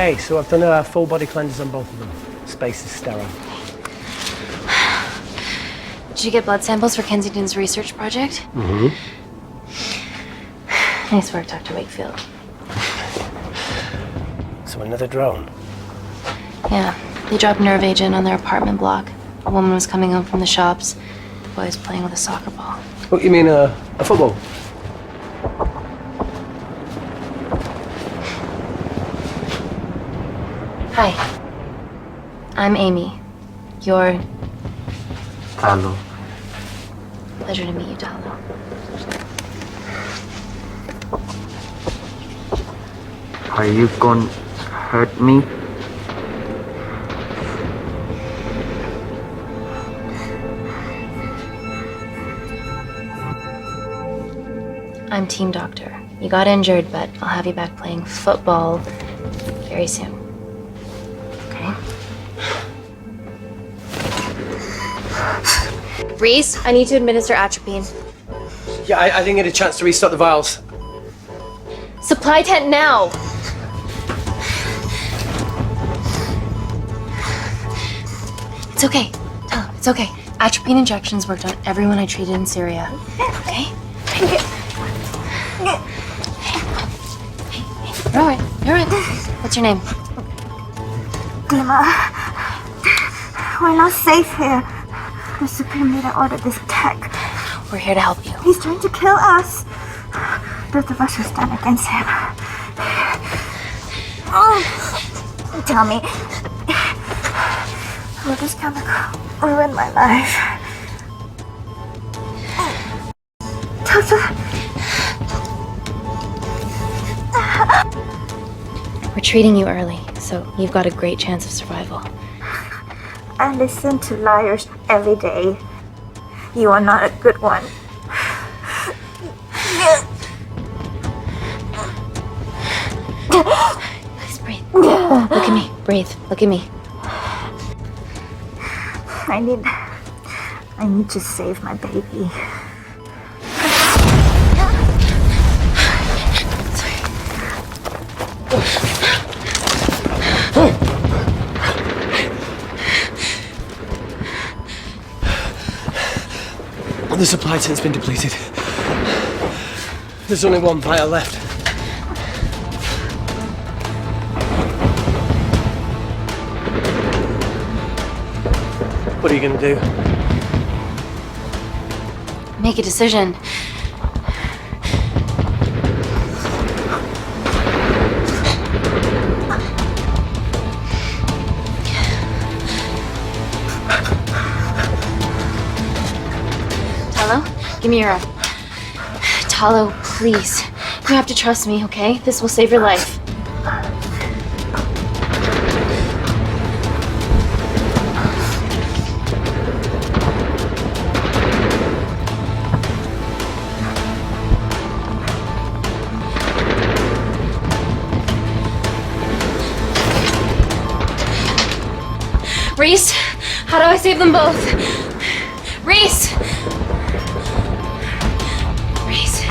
Okay, so I've done full body cleanses on both of them. Space is sterile. Did you get blood samples for Kensington's research project? Mm-hmm. Nice work, Dr. Wakefield. So another drone? Yeah, they dropped nerve agent on their apartment block. A woman was coming home from the shops. The boy was playing with a soccer ball. What, you mean a football? Hi. I'm Amy. You're... Talo. Pleasure to meet you, Talo. Are you gonna hurt me? I'm team doctor. You got injured, but I'll have you back playing football very soon. Okay? Reese, I need to administer atropine. Yeah, I didn't get a chance to restock the vials. Supply tent now! It's okay. Tell him, it's okay. Atropine injections worked on everyone I treated in Syria. Okay? You're all right. You're all right. What's your name? Dima, we're not safe here. The Supreme Leader ordered this attack. We're here to help you. He's trying to kill us. Both of us will stand against him. Oh, tell me, will this chemical ruin my life? Doctor. We're treating you early, so you've got a great chance of survival. I listen to liars every day. You are not a good one. Please breathe. Look at me. Breathe. Look at me. I need to save my baby. The supply tent's been depleted. There's only one vial left. What are you gonna do? Make a decision. Talo, give me your arm. Talo, please. You have to trust me, okay? This will save your life. Reese, how do I save them both? Reese! Reese.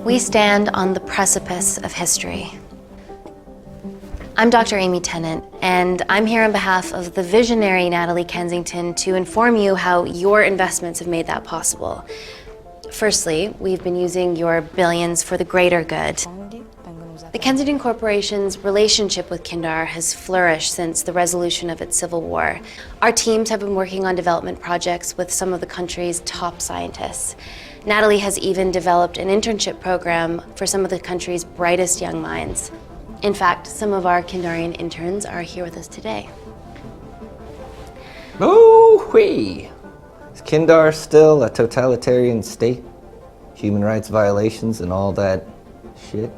We stand on the precipice of history. I'm Dr. Amy Tennant, and I'm here on behalf of the visionary Natalie Kensington to inform you how your investments have made that possible. Firstly, we've been using your billions for the greater good. The Kensington Corporation's relationship with Kindar has flourished since the resolution of its civil war. Our teams have been working on development projects with some of the country's top scientists. Natalie has even developed an internship program for some of the country's brightest young minds. In fact, some of our Kindarian interns are here with us today. Ooh-wee! Is Kindar still a totalitarian state? Human rights violations and all that shit?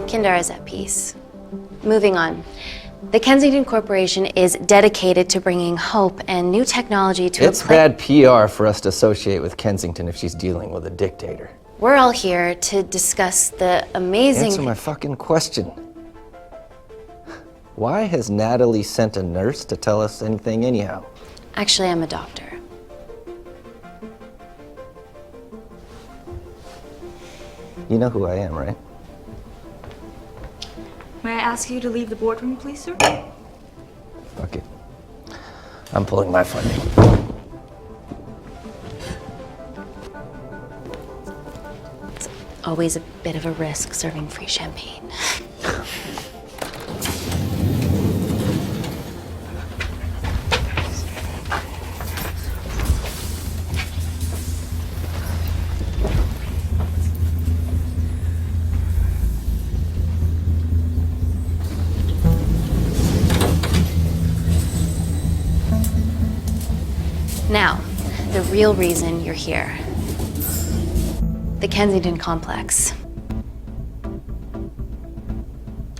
Kindar is at peace. Moving on. The Kensington Corporation is dedicated to bringing hope and new technology to It's bad PR for us to associate with Kensington if she's dealing with a dictator. We're all here to discuss the amazing... Answer my fucking question. Why has Natalie sent a nurse to tell us anything anyhow? Actually, I'm a doctor. You know who I am, right? May I ask you to leave the boardroom, please, sir? Fuck it. I'm pulling my funding. It's always a bit of a risk serving free champagne. Now, the real reason you're here. The Kensington Complex.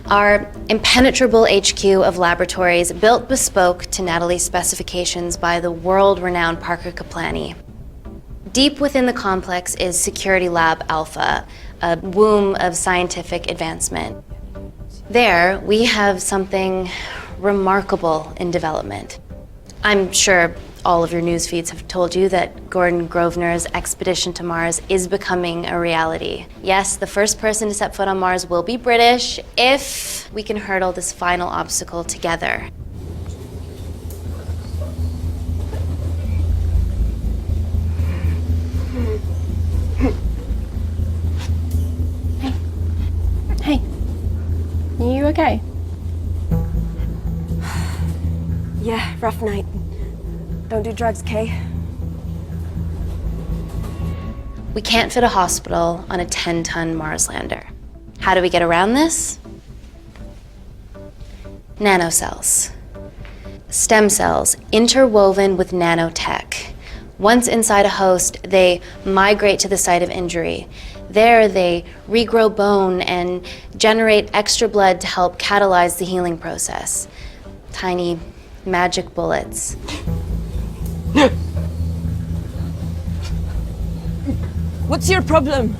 Our impenetrable HQ of laboratories built bespoke to Natalie's specifications by the world-renowned Parker Kaplani. Deep within the complex is Security Lab Alpha, a womb of scientific advancement. There, we have something remarkable in development. I'm sure all of your news feeds have told you that Gordon Grosvenor's expedition to Mars is becoming a reality. Yes, the first person to set foot on Mars will be British if we can hurdle this final obstacle together. Hey, are you okay? Yeah, rough night. Don't do drugs, Kay. We can't fit a hospital on a 10-ton Mars lander. How do we get around this? Nanocells. Stem cells interwoven with nanotech. Once inside a host, they migrate to the site of injury. There, they regrow bone and generate extra blood to help catalyze the healing process. Tiny magic bullets. What's your problem?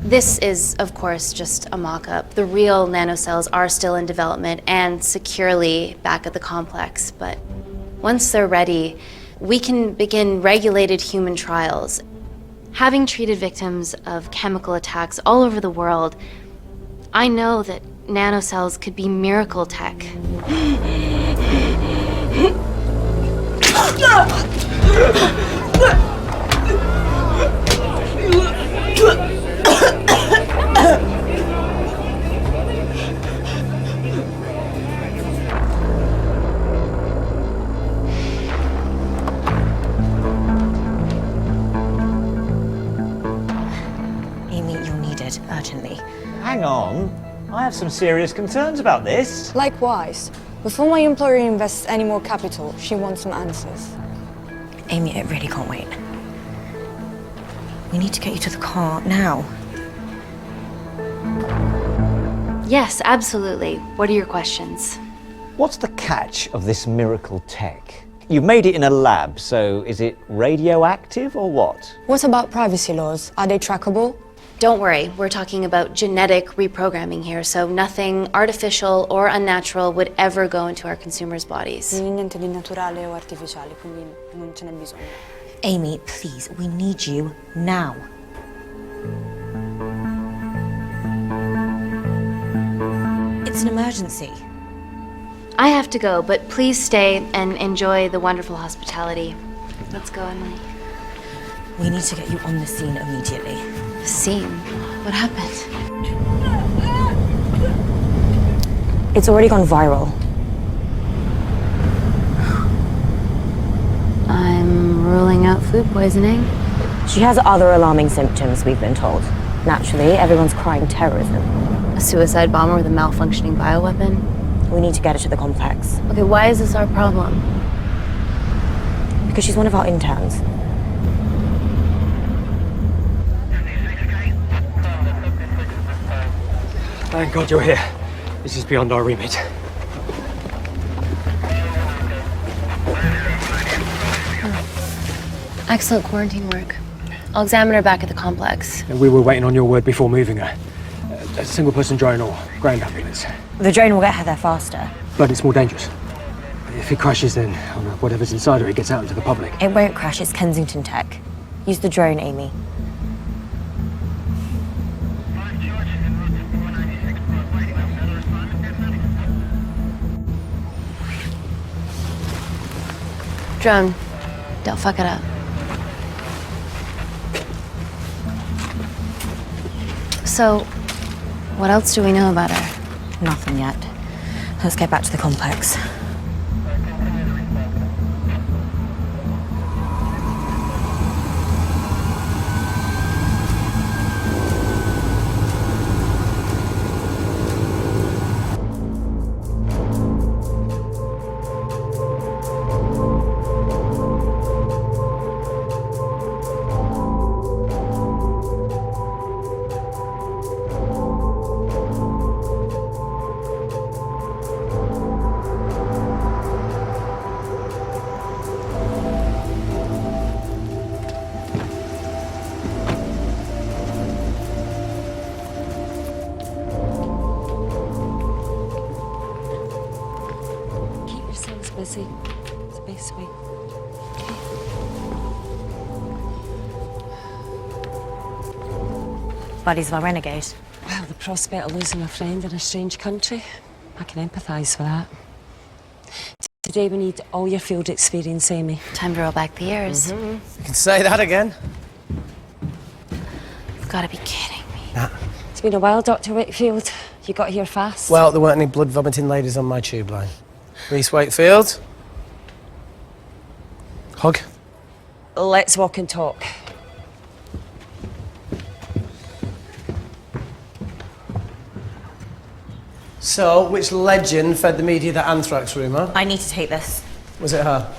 This is, of course, just a mock-up. The real nanocells are still in development and securely back at the complex, but once they're ready, we can begin regulated human trials. Having treated victims of chemical attacks all over the world, I know that nanocells could be miracle tech. Amy, you're needed urgently. Hang on. I have some serious concerns about this. Likewise. Before my employer invests any more capital, she wants some answers. Amy, it really can't wait. We need to get you to the car now. Yes, absolutely. What are your questions? What's the catch of this miracle tech? You've made it in a lab, so is it radioactive or what? What about privacy laws? Are they trackable? Don't worry, we're talking about genetic reprogramming here, so nothing artificial or unnatural would ever go into our consumers' bodies. Niente di naturale o artificiale, quindi non ce n'è bisogno. Amy, please, we need you now. It's an emergency. I have to go, but please stay and enjoy the wonderful hospitality. Let's go, Emily. We need to get you on the scene immediately. The scene? What happened? It's already gone viral. I'm ruling out food poisoning. She has other alarming symptoms, we've been told. Naturally, everyone's crying terrorism. A suicide bomber with a malfunctioning bioweapon? We need to get her to the complex. Okay, why is this our problem? Because she's one of our interns. Thank God you're here. This is beyond our remit. Excellent quarantine work. I'll examine her back at the complex. And we were waiting on your word before moving her. A single-person drone or ground ambulance. The drone will get her there faster. But it's more dangerous. If it crashes, then whatever's inside her, it gets out into the public. It won't crash, it's Kensington tech. Use the drone, Amy. Drone, don't fuck it up. So, what else do we know about her? Nothing yet. Let's get back to the complex. Busy. It's the best way. Buddy's my renegade. Well, the prospect of losing a friend in a strange country, I can empathise with that. Today we need all your field experience, Amy. Time to roll back the years. You can say that again. You've got to be kidding me. Nah. It's been a while, Dr. Wakefield. You got here fast. Well, there weren't any blood-vomiting ladies on my tube line. Reese Wakefield. Hug. Let's walk and talk. So, which legend fed the media that anthrax rumour? I need to take this. Was it her?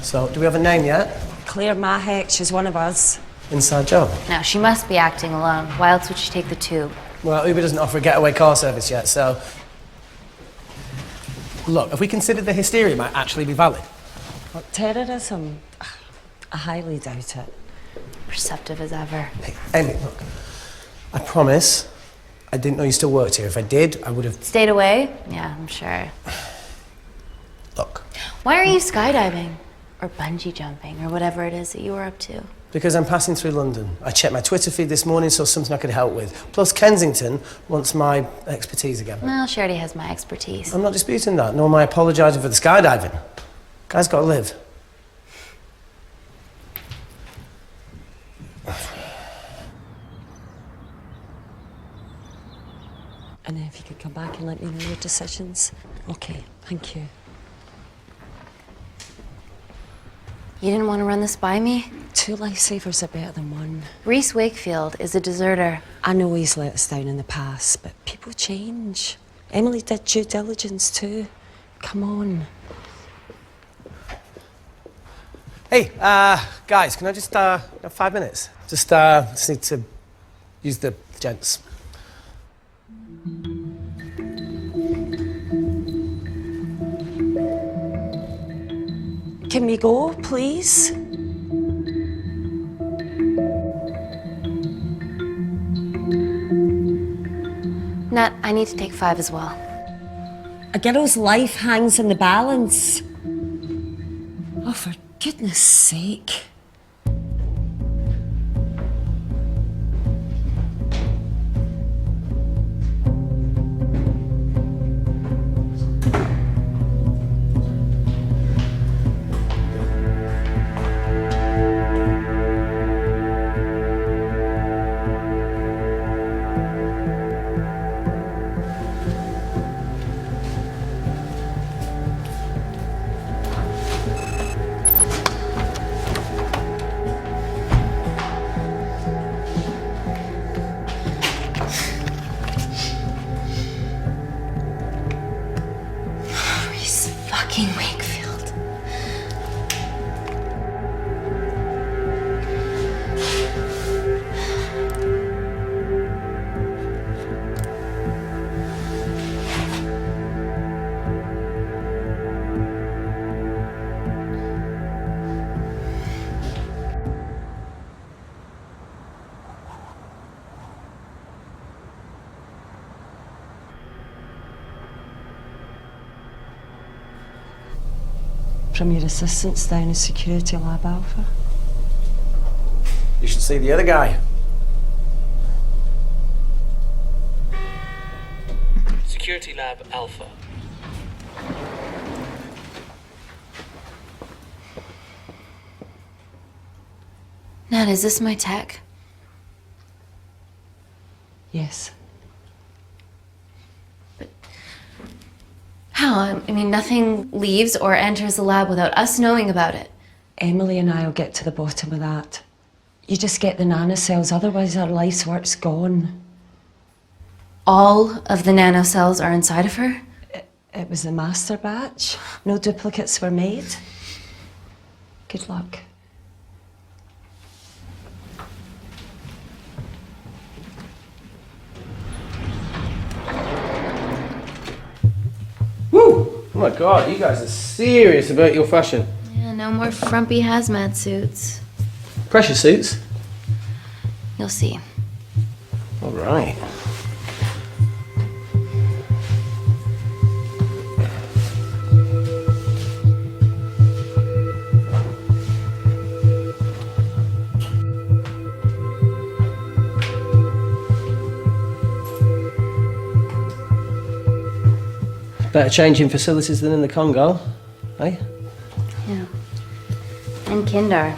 So, do we have a name yet? Claire Mahek, she's one of us. Inside job. Now, she must be acting alone. Why else would she take the tube? Well, Uber doesn't offer a getaway car service yet, so... Look, have we considered the hysteria might actually be valid? What, terrorism? I highly doubt it. Perceptive as ever. Hey, Amy, look. I promise I didn't know you still worked here. If I did, I would have... Stayed away? Yeah, I'm sure. Look. Why are you skydiving? Or bungee jumping, or whatever it is that you were up to? Because I'm passing through London. I checked my Twitter feed this morning, saw something I could help with. Plus, Kensington wants my expertise again. Well, she already has my expertise. I'm not disputing that, nor am I apologising for the skydiving. Guy's got to live. And if you could come back and let me know your decisions. Okay, thank you. You didn't want to run this by me? 2 lifesavers are better than 1. Reese Wakefield is a deserter. I know he's let us down in the past, but people change. Emily did due diligence too. Come on. Hey, guys, can I just have 5 minutes? Just need to use the gents. Can we go, please? Nat, I need to take 5 as well. A girl's life hangs in the balance. Oh, for goodness sake. from your assistants down in Security Lab Alpha. You should see the other guy. Security Lab Alpha. Nat, is this my tech? Yes. How? I mean, nothing leaves or enters the lab without us knowing about it. Emily and I will get to the bottom of that. You just get the nanocells, otherwise our life's work's gone. All of the nanocells are inside of her? It was a master batch. No duplicates were made. Good luck. Woo! Oh my god, you guys are serious about your fashion. Yeah, no more frumpy hazmat suits. Pressure suits? You'll see. All right. Better changing facilities than in the Congo, eh? Yeah. And Kindar.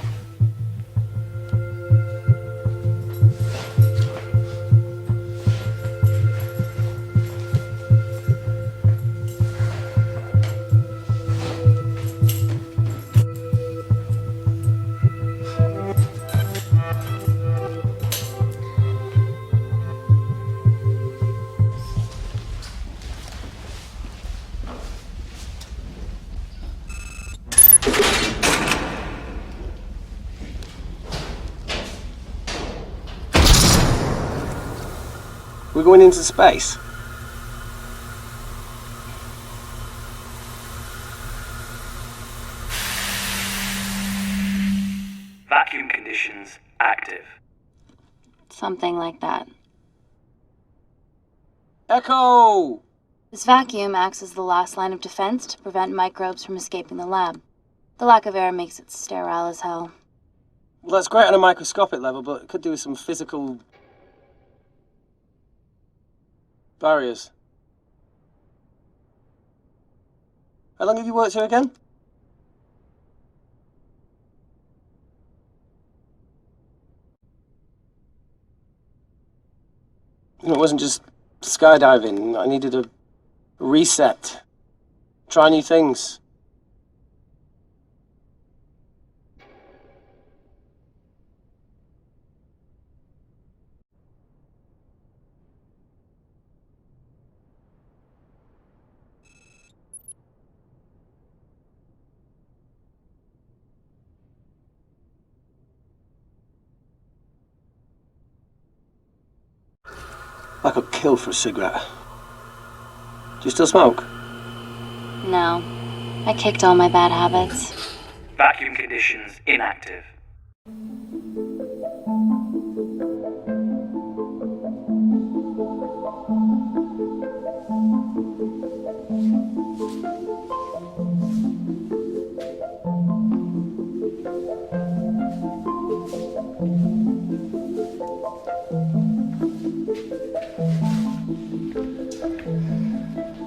We're going into space. Vacuum conditions active. Something like that. Echo! This vacuum acts as the last line of defense to prevent microbes from escaping the lab. The lack of air makes it sterile as hell. Well, that's great on a microscopic level, but it could do with some physical barriers. How long have you worked here again? It wasn't just skydiving. I needed a reset. Try new things. I could kill for a cigarette. Do you still smoke? No. I kicked all my bad habits. Vacuum conditions inactive.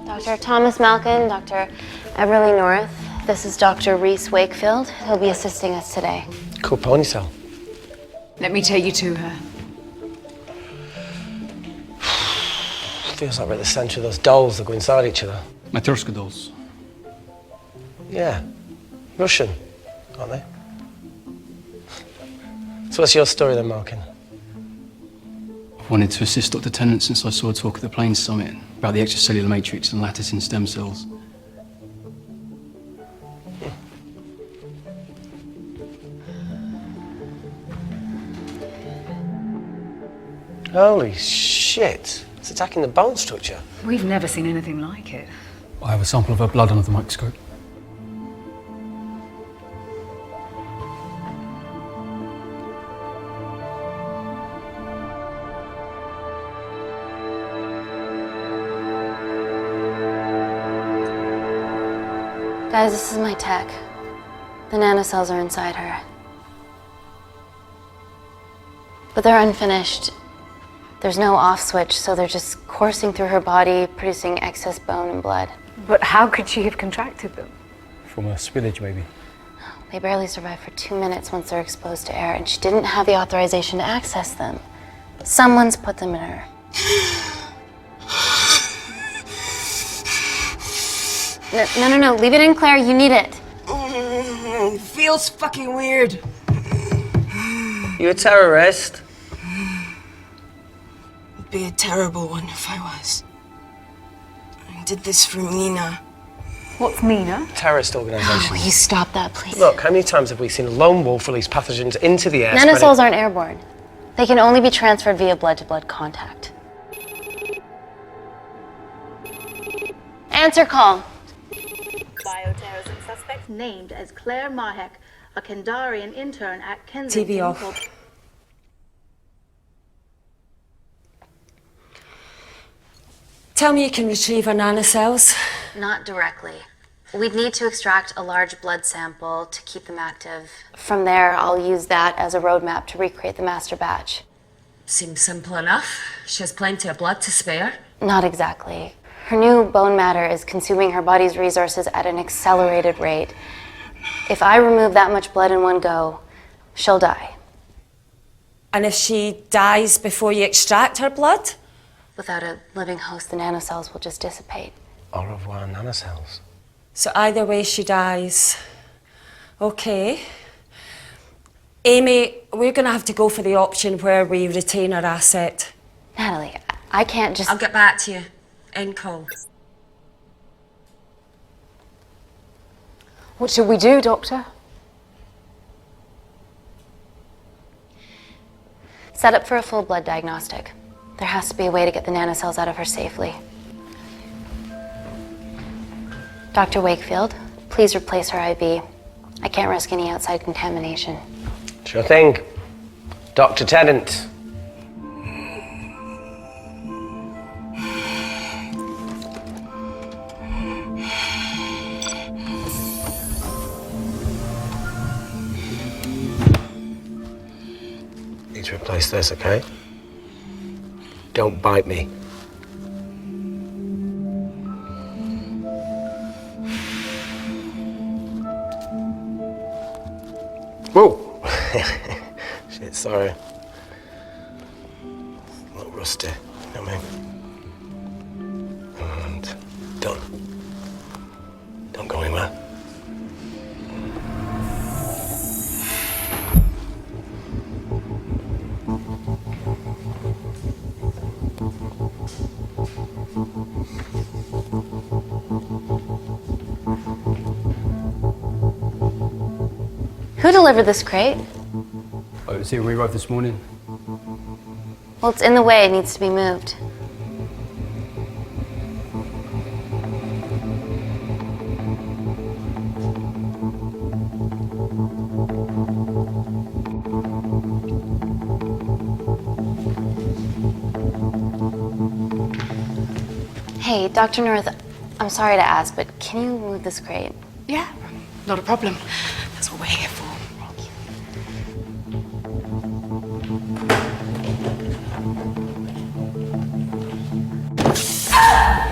Dr. Thomas Malkin, Dr. Everly North. This is Dr. Reese Wakefield. He'll be assisting us today. Cool ponytail. Let me take you to her. Feels like we're at the centre of those dolls that go inside each other. Matryoshka dolls. Yeah. Russian, aren't they? So what's your story then, Malkin? I've wanted to assist Dr. Tennant since I saw a talk at the Plains Summit about the extracellular matrix and lattice in stem cells. Holy shit. It's attacking the bone structure. We've never seen anything like it. I have a sample of her blood under the microscope. Guys, this is my tech. The nanocells are inside her. But they're unfinished. There's no off switch, so they're just coursing through her body, producing excess bone and blood. But how could she have contracted them? From a spillage, maybe. They barely survive for 2 minutes once they're exposed to air, and she didn't have the authorization to access them. Someone's put them in her. No, leave it in, Claire, you need it. It feels fucking weird. You a terrorist? It'd be a terrible one if I was. I did this for Mina. What's Mina? Terrorist organisation. Will you stop that, please? Look, how many times have we seen a lone wolf release pathogens into the air? Nanocells aren't airborne. They can only be transferred via blood-to-blood contact. Answer call. Bioterrorism suspect named as Claire Mahek, a Kandarian intern at Kensington. TV off. Tell me you can retrieve her nanocells. Not directly. We'd need to extract a large blood sample to keep them active. From there, I'll use that as a roadmap to recreate the master batch. Seems simple enough. She has plenty of blood to spare. Not exactly. Her new bone matter is consuming her body's resources at an accelerated rate. If I remove that much blood in one go, she'll die. And if she dies before you extract her blood? Without a living host, the nanocells will just dissipate. Au revoir, nanocells. So either way she dies. Okay. Amy, we're going to have to go for the option where we retain our asset. Natalie, I can't just... I'll get back to you. End call. What should we do, Doctor? Set up for a full blood diagnostic. There has to be a way to get the nanocells out of her safely. Dr. Wakefield, please replace her IV. I can't risk any outside contamination. Sure thing. Dr. Tennant. Need to replace this, okay? Don't bite me. Whoa! Shit, sorry. A little rusty, you know what I mean? And don't go anywhere. Who delivered this crate? Oh, it was here we arrived this morning. Well, it's in the way. It needs to be moved. Hey, Dr. North, I'm sorry to ask, but can you move this crate? Yeah, not a problem. That's what we're here for.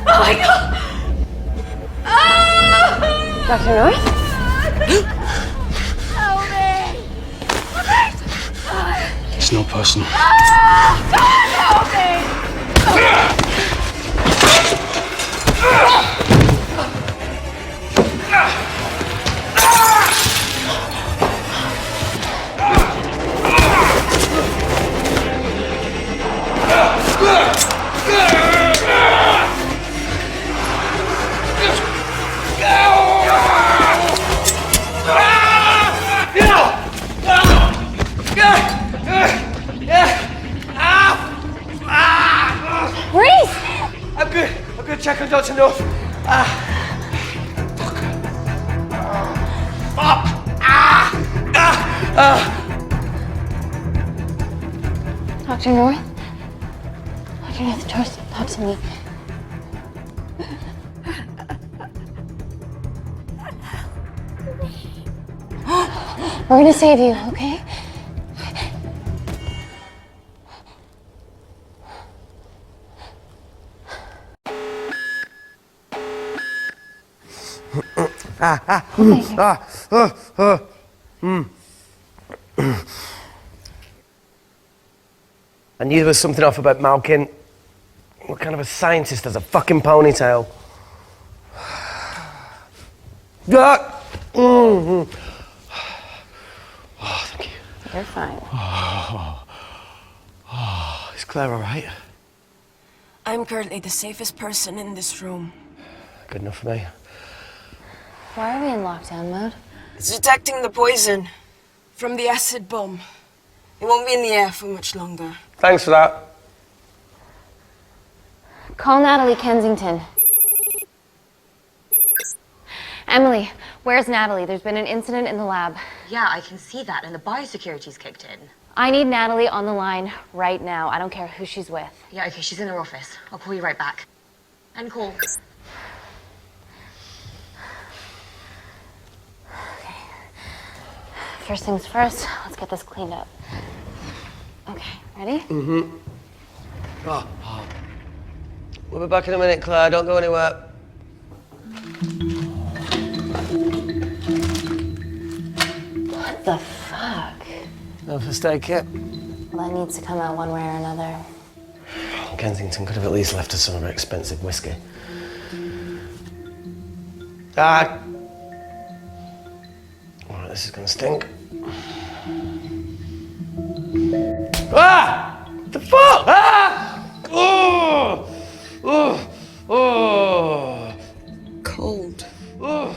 Oh my God! Dr. North? Help me! It's not personal. Help me! I'm good. Check on Dr. North. Dr. North? Dr. North, talk to me. We're gonna save you, okay? I knew there was something off about Malkin. What kind of a scientist has a fucking ponytail? Oh, thank you. You're fine. Is Claire all right? I'm currently the safest person in this room. Good enough for me. Why are we in lockdown mode? It's detecting the poison from the acid bomb. It won't be in the air for much longer. Thanks for that. Call Natalie Kensington. Emily, where's Natalie? There's been an incident in the lab. Yeah, I can see that, and the biosecurity's kicked in. I need Natalie on the line right now. I don't care who she's with. Yeah, okay, she's in her office. I'll call you right back. End call. Okay. First things first, let's get this cleaned up. Okay, ready? Mm-hmm. We'll be back in a minute, Claire. Don't go anywhere. What the fuck? No first aid kit. Well, that needs to come out one way or another. Kensington could have at least left us some of her expensive whiskey. Alright, this is gonna stink. The fuck? Oh! Oh! Oh! Cold. Oh!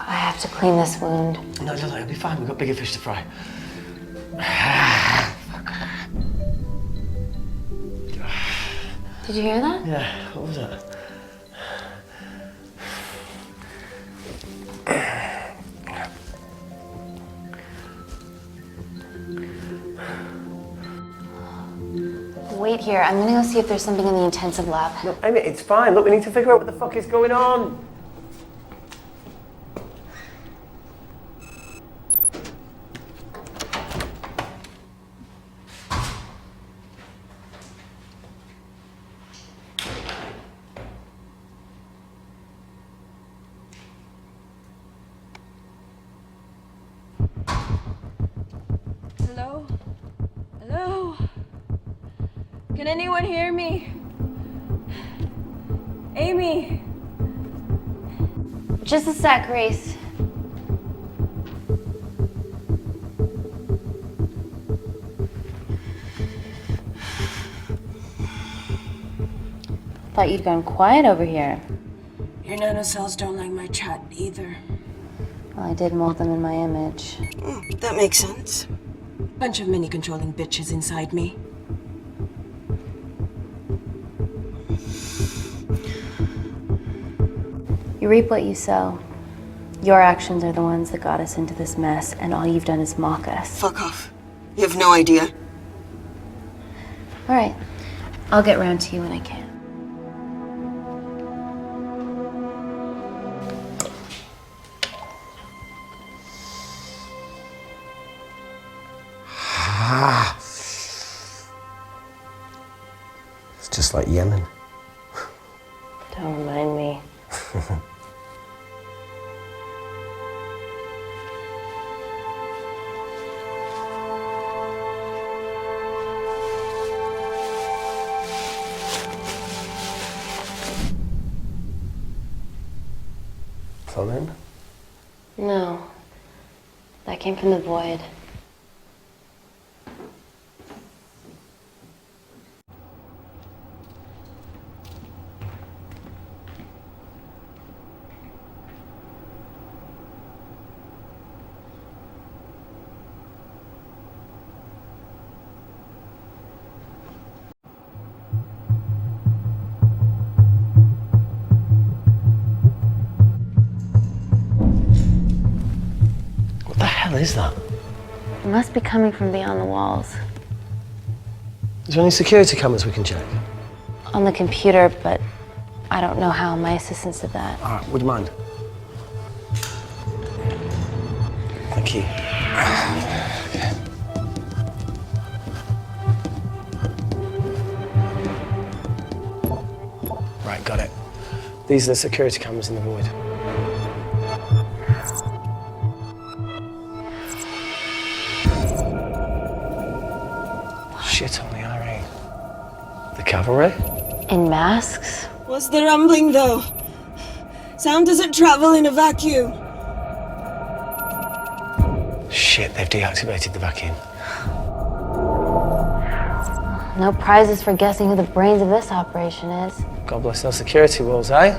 I have to clean this wound. No, it'll be fine. We've got bigger fish to fry. Did you hear that? Yeah, what was that? Wait here. I'm gonna go see if there's something in the intensive lab. No, Amy, it's fine. Look, we need to figure out what the fuck is going on. Hello? Hello? Can anyone hear me? Amy? Just a sec, Grace. Thought you'd gone quiet over here. Your nanocells don't like my chat either. Well, I did mold them in my image. That makes sense. Bunch of mini-controlling bitches inside me. You reap what you sow. Your actions are the ones that got us into this mess, and all you've done is mock us. Fuck off. You have no idea. All right. I'll get round to you when I can. It's just like Yemen. Don't remind me. Phone in? No. That came from the void. What the hell is that? It must be coming from beyond the walls. Is there any security cameras we can check? On the computer, but I don't know how. My assistants did that. All right, would you mind? Thank you. Right, got it. These are the security cameras in the void. Shit on the RA. The cavalry? In masks? What's the rumbling, though? Sound doesn't travel in a vacuum. Shit, they've deactivated the vacuum. No prizes for guessing who the brains of this operation is. God bless those security walls, eh?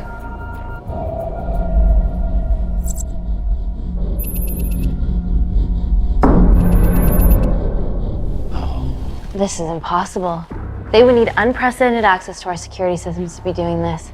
This is impossible. They would need unprecedented access to our security systems to be doing this.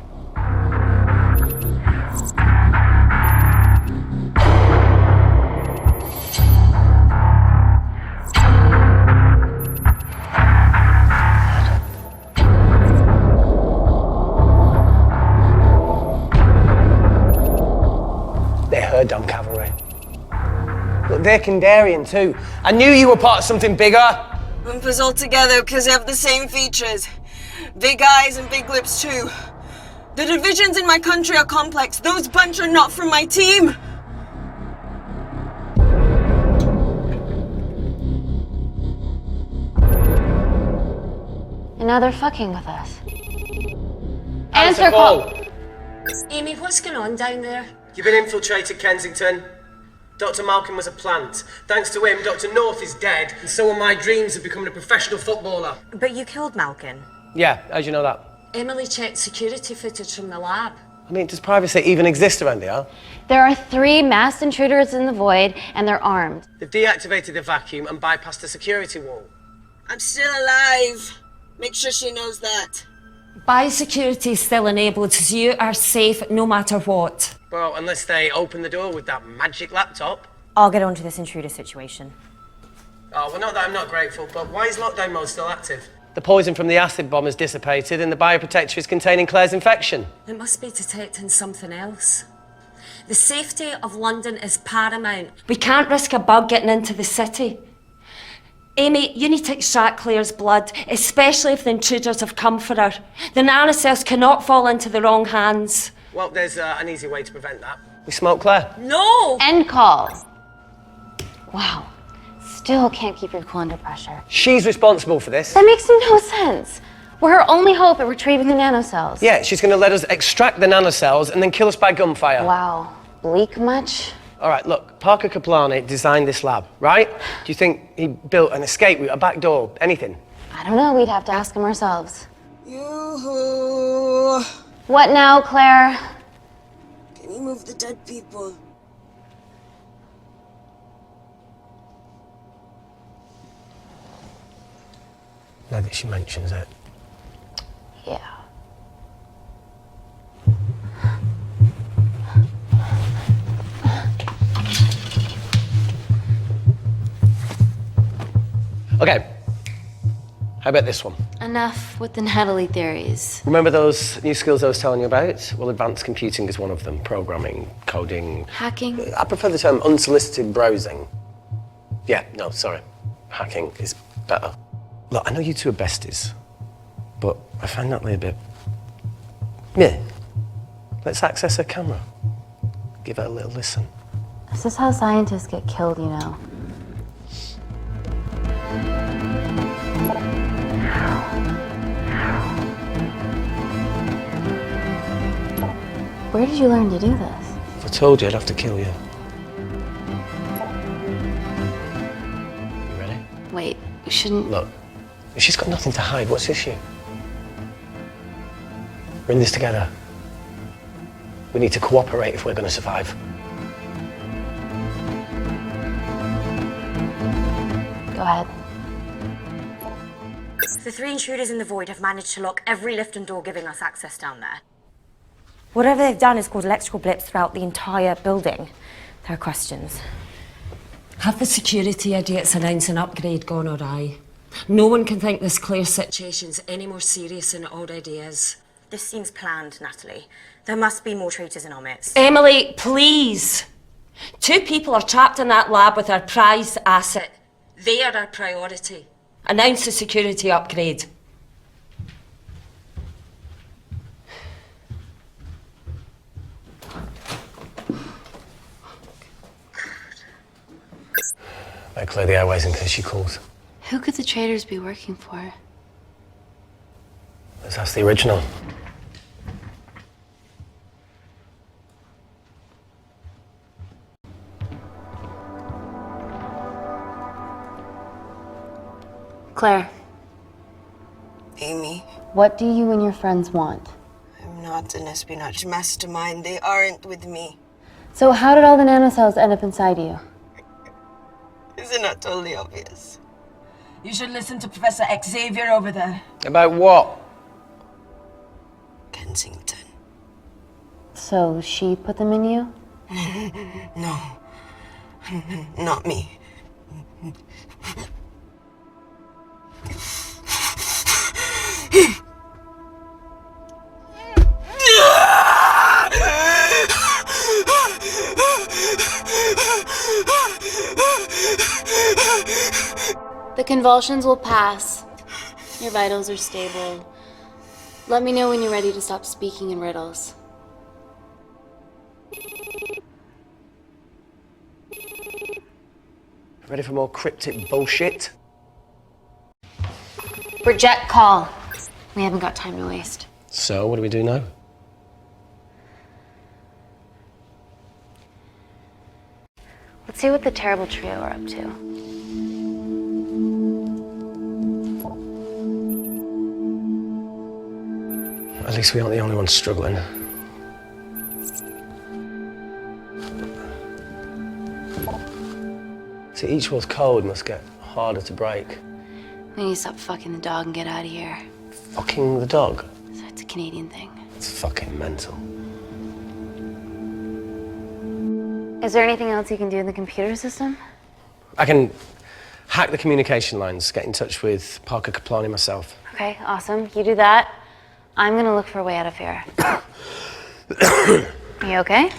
They're her damn cavalry. Look, they're Kandarian too. I knew you were part of something bigger. Lumpers all together because they have the same features. Big eyes and big lips too. The divisions in my country are complex. Those bunch are not from my team. And now they're fucking with us. Answer call. Amy, what's going on down there? You've been infiltrated, Kensington. Dr. Malcolm was a plant. Thanks to him, Dr. North is dead, and so are my dreams of becoming a professional footballer. But you killed Malcolm. Yeah, how'd you know that? Emily checked security footage from the lab. I mean, does privacy even exist around here? There are 3 masked intruders in the void, and they're armed. They've deactivated the vacuum and bypassed the security wall. I'm still alive. Make sure she knows that. Biosecurity is still enabled, so you are safe no matter what. Well, unless they open the door with that magic laptop. I'll get onto this intruder situation. Oh, well, not that I'm not grateful, but why is lockdown mode still active? The poison from the acid bomb has dissipated and the bioprotector is containing Claire's infection. It must be detecting something else. The safety of London is paramount. We can't risk a bug getting into the city. Amy, you need to extract Claire's blood, especially if the intruders have come for her. The nanocells cannot fall into the wrong hands. Well, there's an easy way to prevent that. We smoke Claire. No! End call. Wow. Still can't keep your cool under pressure. She's responsible for this. That makes no sense. We're her only hope at retrieving the nanocells. Yeah, she's going to let us extract the nanocells and then kill us by gunfire. Wow. Bleak much? All right, look, Parker Kaplani designed this lab, right? Do you think he built an escape route, a back door, anything? I don't know. We'd have to ask him ourselves. Yoo-hoo. What now, Claire? Can you move the dead people? Now that she mentions it. Yeah. Okay. How about this one? Enough with the Natalie theories. Remember those new skills I was telling you about? Well, advanced computing is one of them. Programming, coding. Hacking? I prefer the term unsolicited browsing. Yeah, no, sorry. Hacking is better. Look, I know you two are besties, but I find Natalie a bit... meh. Let's access her camera. Give her a little listen. This is how scientists get killed, you know. Where did you learn to do this? If I told you, I'd have to kill you. You ready? Wait, you shouldn't... Look, she's got nothing to hide. What's the issue? We're in this together. We need to cooperate if we're going to survive. Go ahead. The 3 intruders in the void have managed to lock every lift and door giving us access down there. Whatever they've done is caused electrical blips throughout the entire building. There are questions. Have the security idiots announced an upgrade gone awry? No one can think this Claire situation's any more serious than it already is. This seems planned, Natalie. There must be more traitors in our midst. Emily, please. 2 people are trapped in that lab with our prized asset. They are our priority. Announce the security upgrade. Better clear the airways in case she calls. Who could the traitors be working for? Let's ask the original. Claire, Amy, what do you and your friends want? I'm not an espionage mastermind. They aren't with me. So how did all the nanocells end up inside you? Isn't that totally obvious? You should listen to Professor Xavier over there. About what? Kensington. So she put them in you? No. Not me. The convulsions will pass. Your vitals are stable. Let me know when you're ready to stop speaking in riddles. Ready for more cryptic bullshit? Reject call. We haven't got time to waste. So, what do we do now? Let's see what the terrible trio are up to. At least we aren't the only ones struggling. See, each one's code must get harder to break. We need to stop fucking the dog and get out of here. Fucking the dog? So it's a Canadian thing. It's fucking mental. Is there anything else you can do in the computer system? I can hack the communication lines, get in touch with Parker Kaplani myself. Okay, awesome. You do that. I'm gonna look for a way out of here. You okay?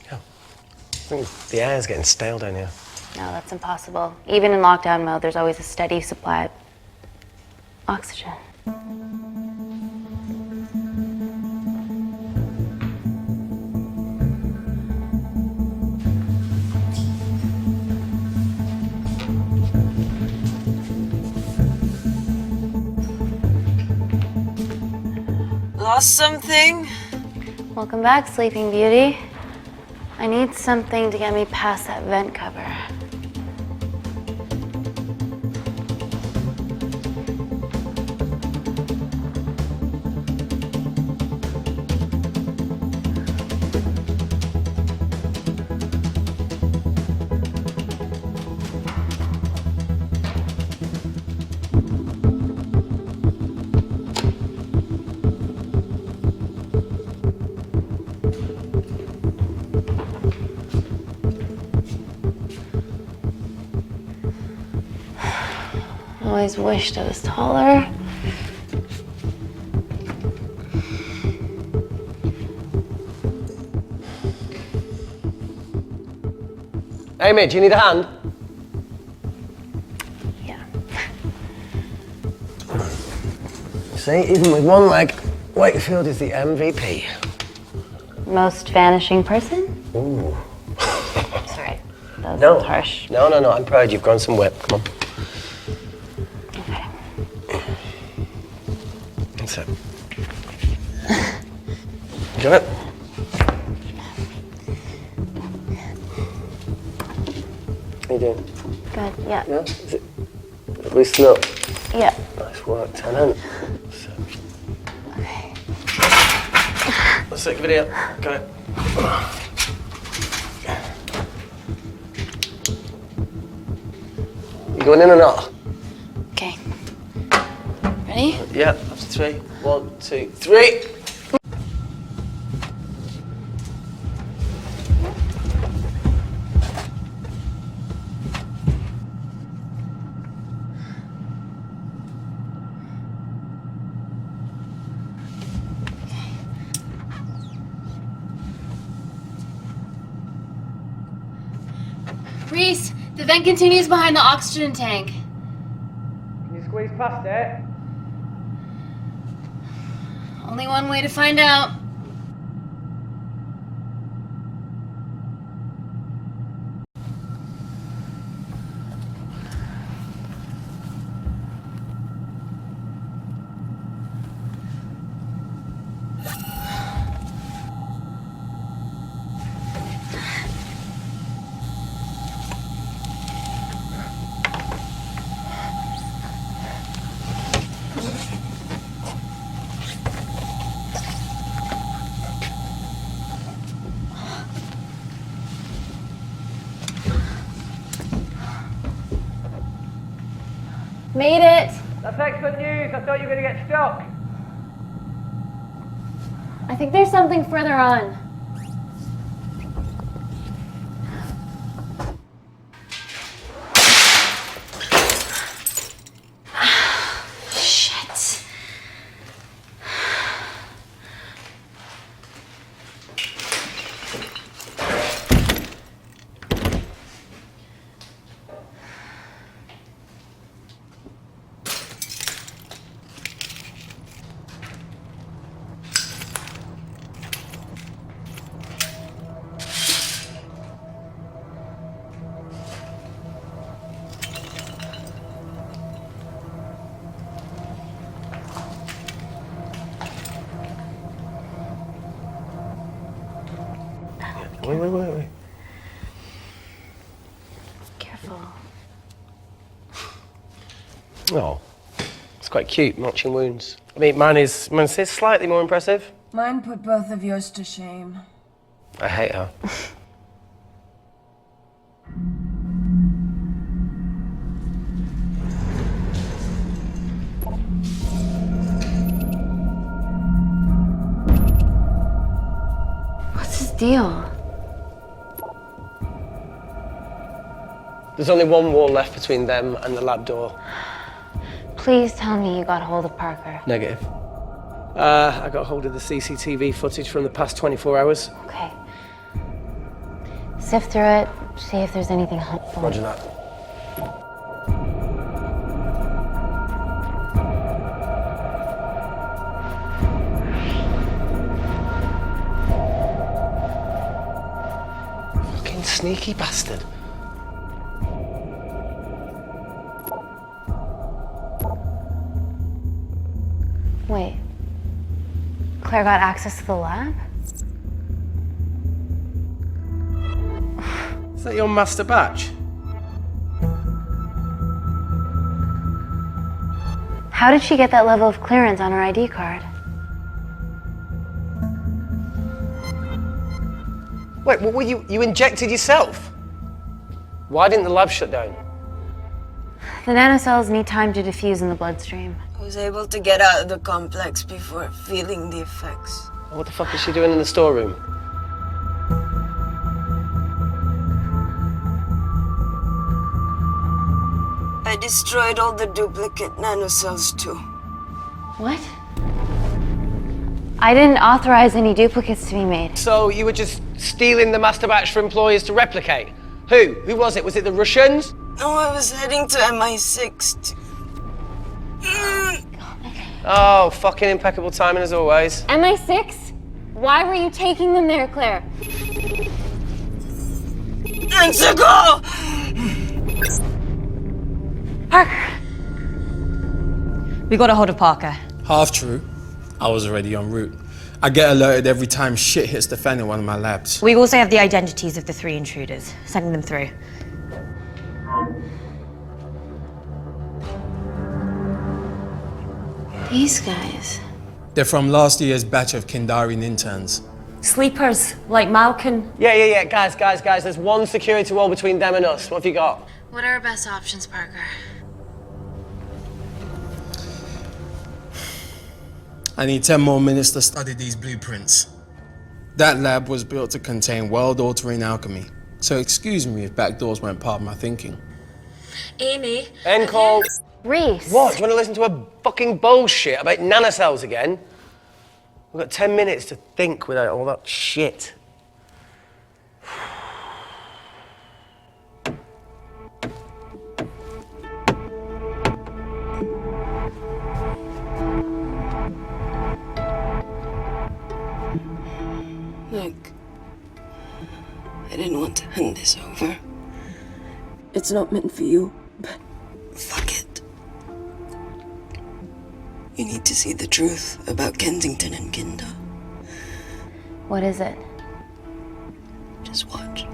Yeah. I think the air's getting stale down here. No, that's impossible. Even in lockdown mode, there's always a steady supply of oxygen. Lost something? Welcome back, Sleeping Beauty. I need something to get me past that vent cover. Always wished I was taller. Amy, do you need a hand? Yeah. See, even with one leg, Wakefield is the MVP. Most vanishing person? Ooh. Sorry, that was No. harsh. No, I'm proud you've grown some whip. Come on. Okay. That's it. Do it. How you doing? Good, yeah. Yeah? Is it loosen up? Yeah. Nice work, Tenant. So. Okay. Let's take a video. Got it. You going in or not? Okay. Ready? Yeah, up to 3. 1, 2, 3. Reese, the vent continues behind the oxygen tank. Can you squeeze past it? Only one way to find out. Made it. That's excellent news. I thought you were going to get stuck. I think there's something further on. Shit. Wait. Careful. Oh, it's quite cute, matching wounds. I mean, mine's slightly more impressive. Mine put both of yours to shame. I hate her. What's his deal? There's only one wall left between them and the lab door. Please tell me you got hold of Parker. Negative. I got hold of the CCTV footage from the past 24 hours. Okay. Sift through it, see if there's anything helpful. Roger that. Fucking sneaky bastard. Wait. Claire got access to the lab? Is that your master batch? How did she get that level of clearance on her ID card? Wait, what were you injected yourself? Why didn't the lab shut down? The nanocells need time to diffuse in the bloodstream. I was able to get out of the complex before feeling the effects. What the fuck is she doing in the storeroom? I destroyed all the duplicate nanocells too. What? I didn't authorize any duplicates to be made. So you were just stealing the master batch for employers to replicate? Who? Who was it? Was it the Russians? No, I was heading to MI6 Oh, fucking impeccable timing as always. MI6? Why were you taking them there, Claire? Let's go! Parker! We got a hold of Parker. Half true. I was already en route. I get alerted every time shit hits the fan in one of my labs. We also have the identities of the 3 intruders. Sending them through. These guys. They're from last year's batch of Kindarian interns. Sleepers, like Malkin. Yeah. Guys. There's one security wall between them and us. What have you got? What are our best options, Parker? I need 10 more minutes to study these blueprints. That lab was built to contain world-altering alchemy. So excuse me if backdoors weren't part of my thinking. Amy. End call. Reese. What? Do you want to listen to a fucking bullshit about nanocells again? We've got 10 minutes to think without all that shit. want to hand this over. It's not meant for you, but... Fuck it. You need to see the truth about Kensington and Kinder. What is it? Just watch.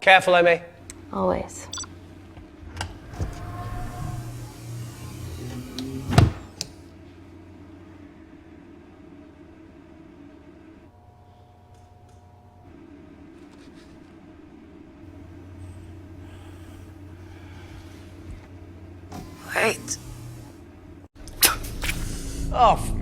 Careful, Amy. Always. Wait. Oh.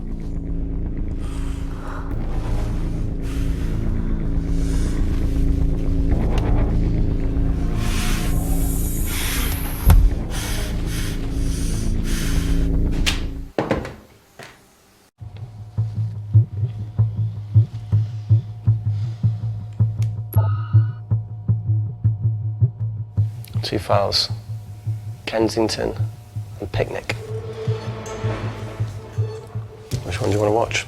Two files. Kensington and Picnic. Which one do you want to watch?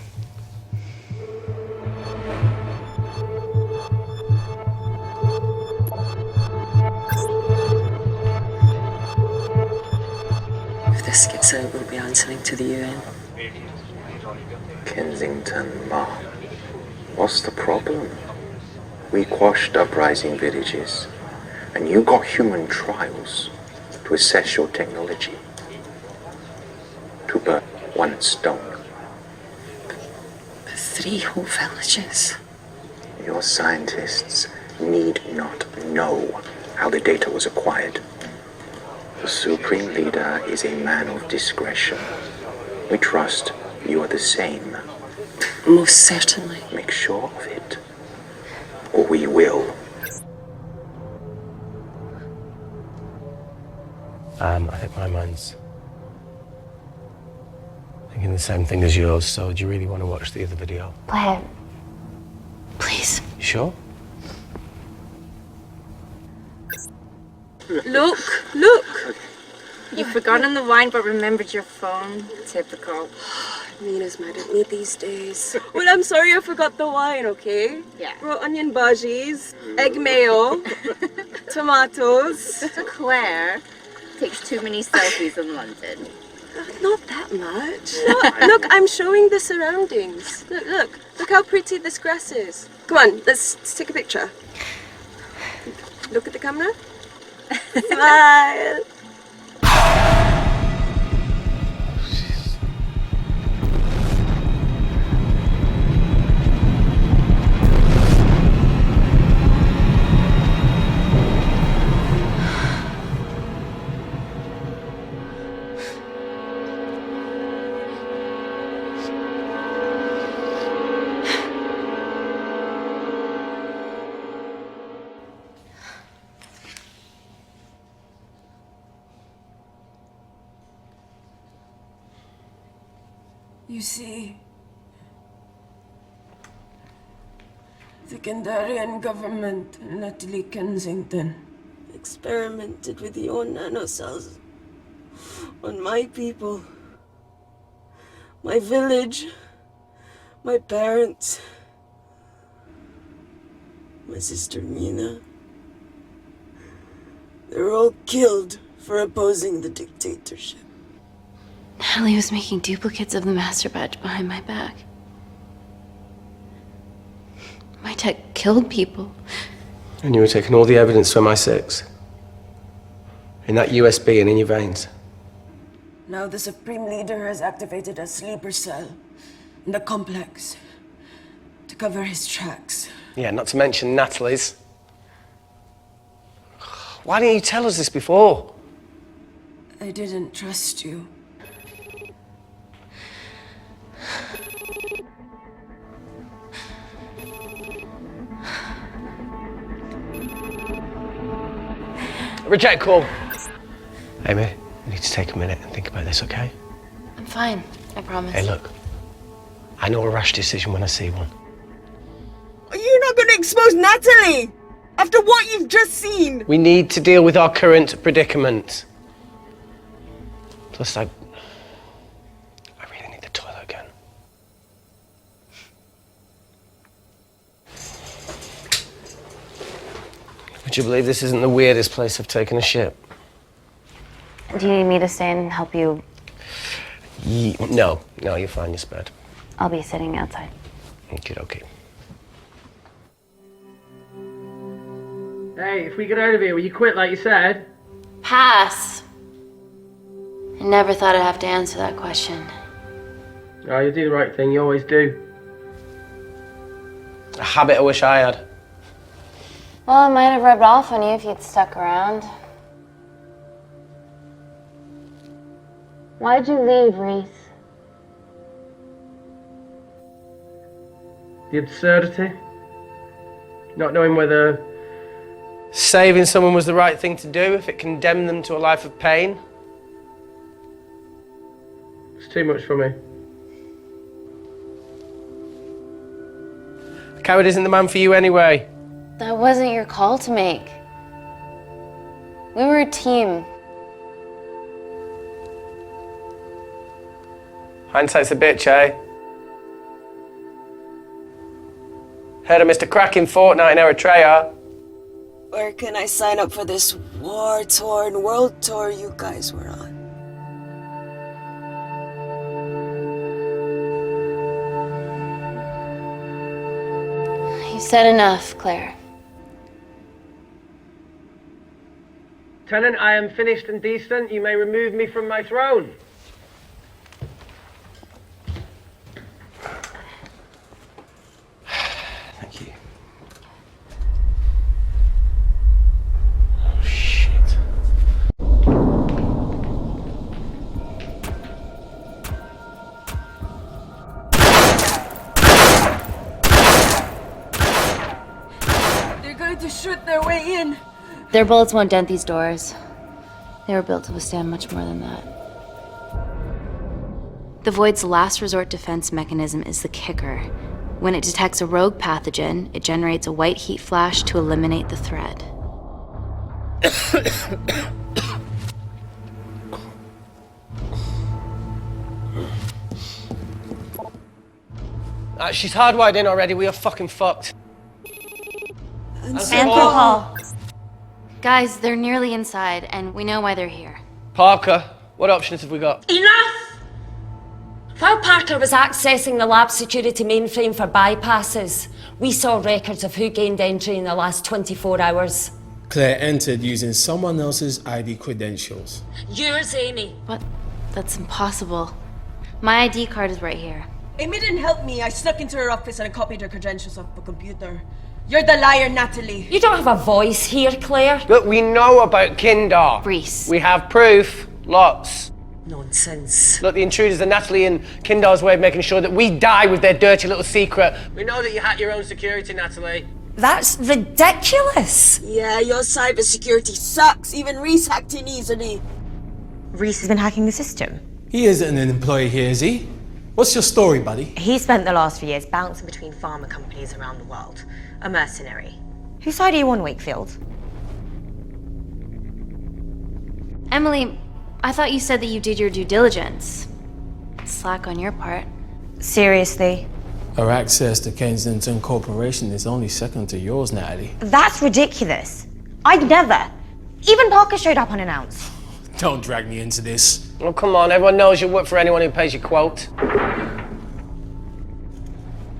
If this gets out, we'll be answering to the UN. Kensington, Ma. What's the problem? We quashed uprising villages, and you got human trials to assess your technology. To burn one stone. But 3 whole villages. Your scientists need not know how the data was acquired. The Supreme Leader is a man of discretion. We trust you are the same. Most certainly. Make sure of it, or we will. I think my mind's thinking the same thing as yours, so do you really want to watch the other video? Play it. Please. You sure? Look, look! You've forgotten the wine but remembered your phone. Typical. Nina's mad at me these days. Well, I'm sorry I forgot the wine, okay? Yeah. Raw onion bhajis, egg mayo, tomatoes. Claire takes too many selfies in London. Not that much. Look, I'm showing the surroundings. Look how pretty this grass is. Come on, let's take a picture. Look at the camera. Smile. You see, the Kandarian government and Natalie Kensington Experimented with your nanocells on my people, my village, my parents, my sister Nina. They were all killed for opposing the dictatorship. Natalie was making duplicates of the master batch behind my back. My tech killed people. And you were taking all the evidence from MI6? In that USB and in your veins? Now the Supreme Leader has activated a sleeper cell in the complex to cover his tracks. Yeah, not to mention Natalie's. Why didn't you tell us this before? I didn't trust you. Reject call. Amy, you need to take a minute and think about this, okay? I'm fine, I promise. Hey, look. I know a rash decision when I see one. Are you not going to expose Natalie? After what you've just seen? We need to deal with our current predicament. Plus, I Do you believe this isn't the weirdest place I've taken a shit? Do you need me to stay and help you? No, you're fine, you're spared. I'll be sitting outside. Okay. Hey, if we get out of here, will you quit like you said? Pass. I never thought I'd have to answer that question. Oh, you do the right thing, you always do. A habit I wish I had. Well, it might have rubbed off on you if you'd stuck around. Why'd you leave, Reese? The absurdity. Not knowing whether saving someone was the right thing to do if it condemned them to a life of pain. it's too much for me. A coward isn't the man for you anyway. That wasn't your call to make. We were a team. Hindsight's a bitch, eh? Heard of Mr. Cracking Fortnite in Eritrea. Where can I sign up for this war-torn world tour you guys were on? You've said enough, Claire. Tenant, I am finished and decent. You may remove me from my throne. Thank you. Oh, shit. They're going to shoot their way in. Their bullets won't dent these doors. They were built to withstand much more than that. The Void's last resort defense mechanism is the kicker. When it detects a rogue pathogen, it generates a white heat flash to eliminate the threat. She's hardwired in already. We are fucking fucked. And Paul. Guys, they're nearly inside, and we know why they're here. Parker, what options have we got? Enough! While Parker was accessing the lab security mainframe for bypasses, we saw records of who gained entry in the last 24 hours. Claire entered using someone else's ID credentials. Yours, Amy. What? That's impossible. My ID card is right here. Amy didn't help me. I snuck into her office and I copied her credentials off a computer. You're the liar, Natalie. You don't have a voice here, Claire. Look, we know about Kindar. Reese. We have proof. Lots. Nonsense. Look, the intruders are Natalie and Kindar's way of making sure that we die with their dirty little secret. We know that you hack your own security, Natalie. That's ridiculous. Yeah, your cybersecurity sucks. Even Reese hacked in easily. Reese has been hacking the system. He isn't an employee here, is he? What's your story, buddy? He spent the last few years bouncing between pharma companies around the world. A mercenary. Whose side are you on, Wakefield? Emily, I thought you said that you did your due diligence. Slack on your part. Seriously? Her access to Kensington Corporation is only second to yours, Natalie. That's ridiculous. I'd never. Even Parker showed up unannounced. Don't drag me into this. Oh, come on. Everyone knows you work for anyone who pays your quote.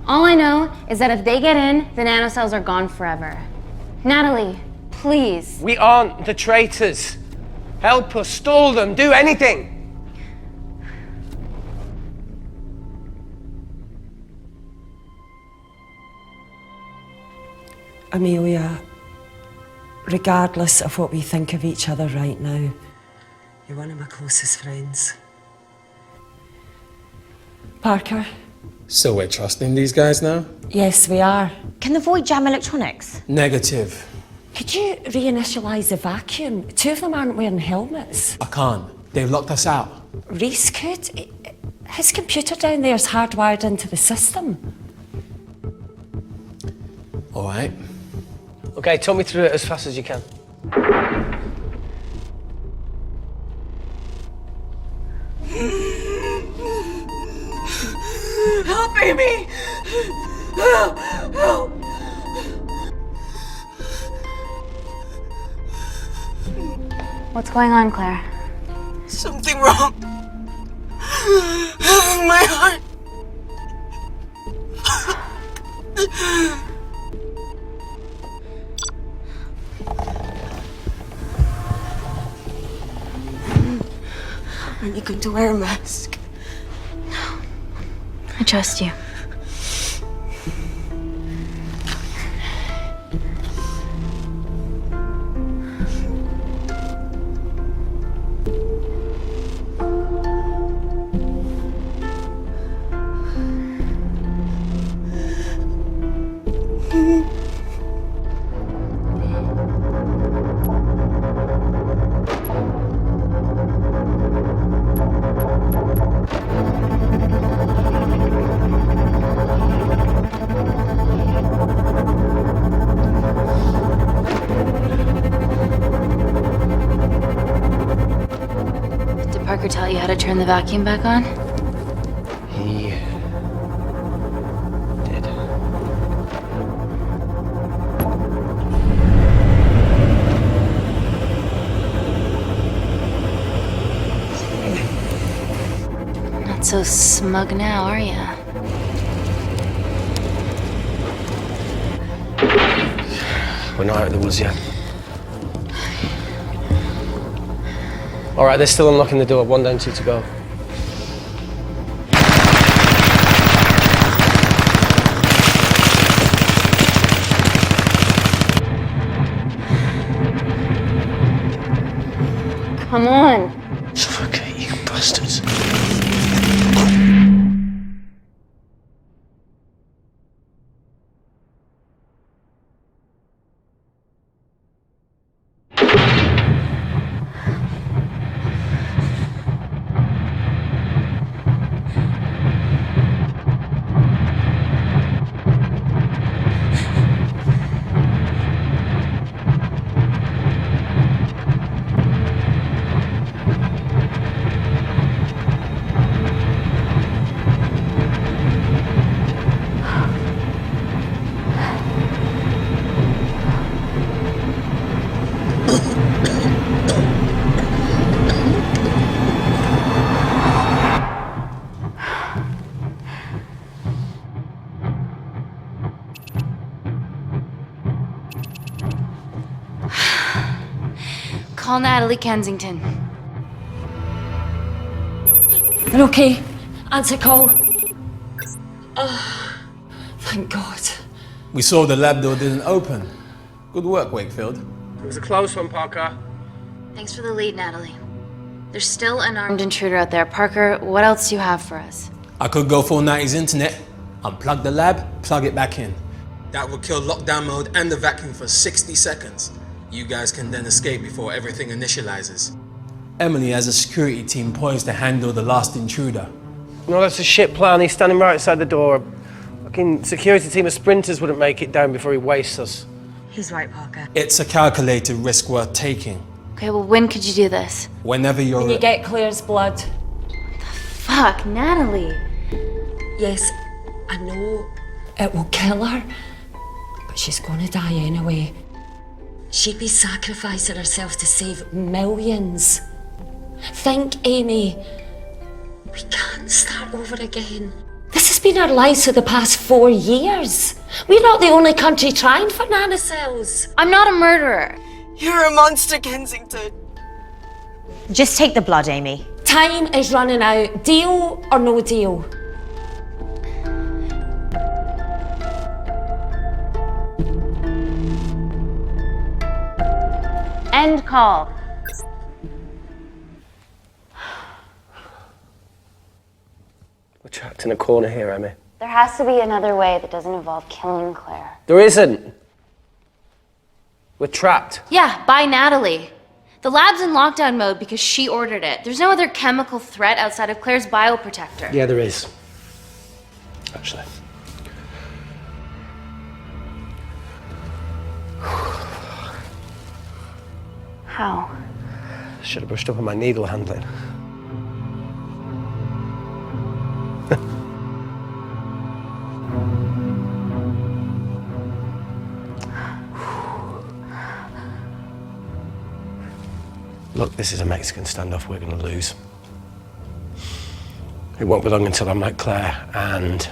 All I know is that if they get in, the nanocells are gone forever. Natalie, please. We aren't the traitors. Help us, stall them, do anything. Amelia, regardless of what we think of each other right now, you're one of my closest friends. Parker? So we're trusting these guys now? Yes, we are. Can the Void jam electronics? Negative. Could you reinitialize the vacuum? Two of them aren't wearing helmets. I can't. They've locked us out. Reese could. His computer down there is hardwired into the system. All right. Okay, talk me through it as fast as you can. Help, Amy! Help! Help! What's going on, Claire? Something wrong. My heart. Are you going to wear a mask? No. I trust you. Did Parker tell you how to turn the vacuum back on? He did. Not so smug now, are ya? We're not out of the woods yet. All right, they're still unlocking the door. 1 down, 2 to go. Come on. Suffocate, you bastards. Call Natalie Kensington. They're okay. Answer call. Oh, thank God. We saw the lab door didn't open. Good work, Wakefield. It was a close one, Parker. Thanks for the lead, Natalie. There's still an armed intruder out there. Parker, what else do you have for us? I could go full 90s internet, unplug the lab, plug it back in. That would kill lockdown mode and the vacuum for 60 seconds. You guys can then escape before everything initializes. Emily has a security team poised to handle the last intruder. No, that's a shit plan. He's standing right outside the door. Fucking security team of sprinters wouldn't make it down before he wastes us. He's right, Parker. It's a calculated risk worth taking. Okay, well, when could you do this? Whenever you're... When you get Claire's blood. Fuck, Natalie. Yes, I know it will kill her, but she's gonna die anyway. She'd be sacrificing herself to save millions. Think, Amy. We can't start over again. This has been our lives for the past 4 years. We're not the only country trying for nanocells. I'm not a murderer. You're a monster, Kensington. Just take the blood, Amy. Time is running out. Deal or no deal? End call. We're trapped in a corner here, Emmy. There has to be another way that doesn't involve killing Claire. There isn't. We're trapped. Yeah, by Natalie. The lab's in lockdown mode because she ordered it. There's no other chemical threat outside of Claire's bioprotector. Yeah, there is. Actually. How? Should have brushed up on my needle handling. Look, this is a Mexican standoff we're going to lose. It won't be long until I'm like Claire, and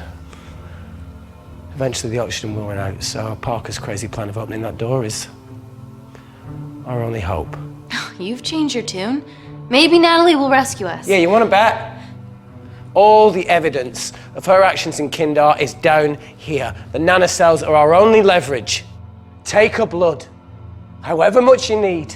eventually the oxygen will run out, so Parker's crazy plan of opening that door is our only hope. You've changed your tune. Maybe Natalie will rescue us. Yeah, you want to bet? All the evidence of her actions in Kindar is down here. The nanocells are our only leverage. Take her blood, however much you need.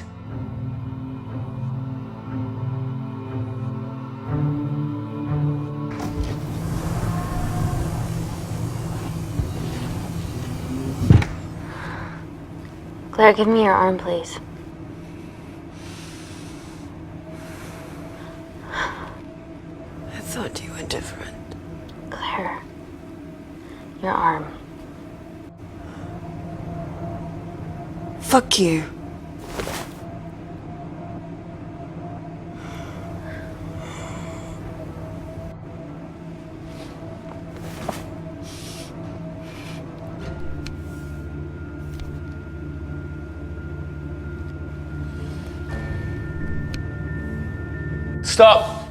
Claire, give me your arm, please. I thought you were different. Claire, your arm. Fuck you. Stop.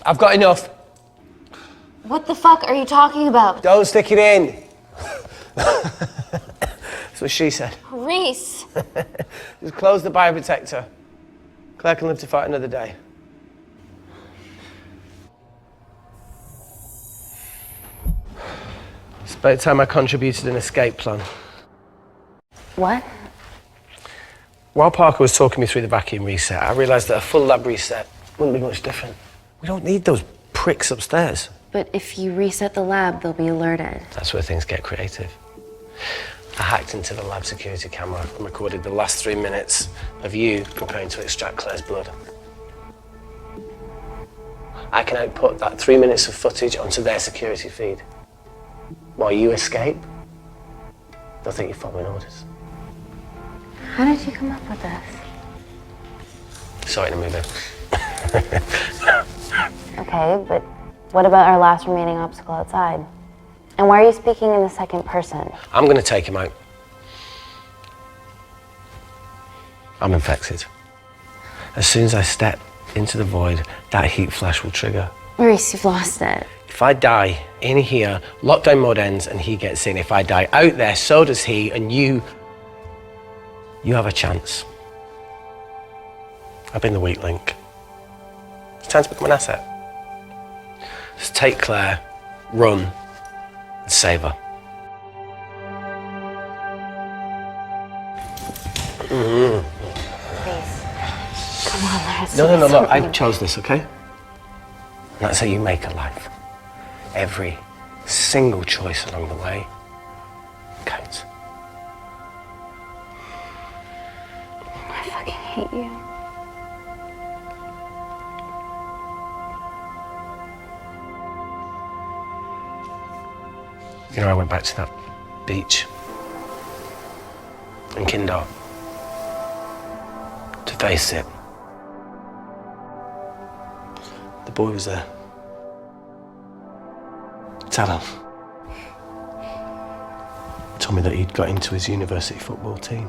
I've got enough. What the fuck are you talking about? Don't stick it in. That's what she said. Reese. Just close the bioprotector. Claire can live to fight another day. It's about time I contributed an escape plan. What? While Parker was talking me through the vacuum reset, I realised that a full lab reset wouldn't be much different. We don't need those pricks upstairs. But if you reset the lab, they'll be alerted. That's where things get creative. I hacked into the lab security camera and recorded the last 3 minutes of you preparing to extract Claire's blood. I can output that 3 minutes of footage onto their security feed. While you escape, they'll think you're following orders. How did you come up with this? Saw it in a movie. Okay, but what about our last remaining obstacle outside? And why are you speaking in the second person? I'm going to take him out. I'm infected. As soon as I step into the void, that heat flash will trigger. Maurice, you've lost it. If I die in here, lockdown mode ends and he gets in. If I die out there, so does he, and you have a chance. I've been the weak link. It's time to become an asset. Just take Claire, run, and save her. Please. Come on, let's No, do look, I something. chose this, okay? And that's how you make a life. Every single choice along the way counts. I fucking hate you. You know, I went back to that beach in Kindar to face it. The boy was there. Tell him. Told me that he'd got into his university football team.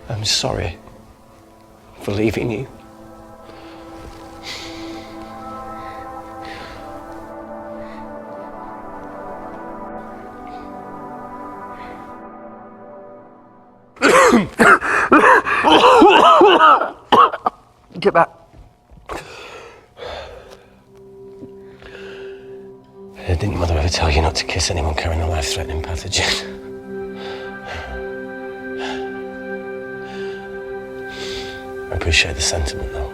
I'm sorry for leaving you. Get back. Didn't Mother ever tell you not to kiss anyone carrying a life-threatening pathogen? I appreciate the sentiment, though.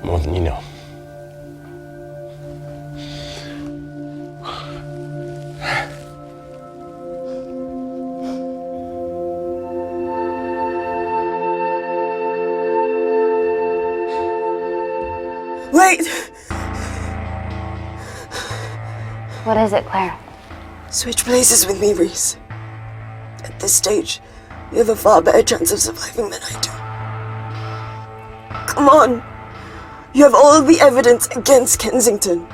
More than you know. Wait! What is it, Claire? Switch places with me, Reese. At this stage, you have a far better chance of surviving than I do. Come on! You have all the evidence against Kensington.